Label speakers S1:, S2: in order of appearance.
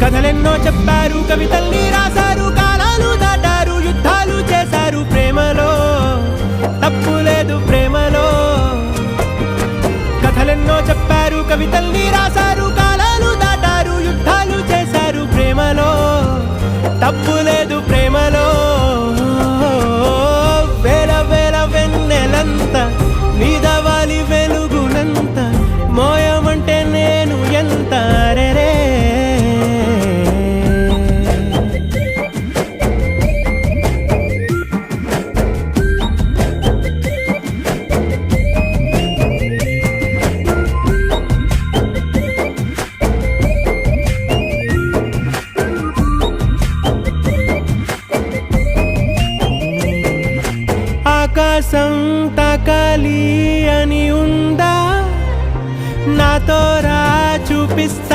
S1: కథలెన్నో చెప్పారు, కవితల్ని రాశారు, కాలాలు దాటారు, యుద్ధాలు చేశారు. ప్రేమలో తప్పు లేదు, ప్రేమలో. కథలెన్నో చెప్పారు, కవితల్ని రాశారు, కాలాలు దాటారు, యుద్ధాలు చేశారు. ప్రేమలో తప్పు లేదు, ప్రేమలో. వేల వేల వెన్నెలంత నీదవాలి వెలుగునంత, మోయమంటే నేను ఎంత రే. ఆకాశం తాకాలి అని ఉందా, నాతో రా చూపిస్తా.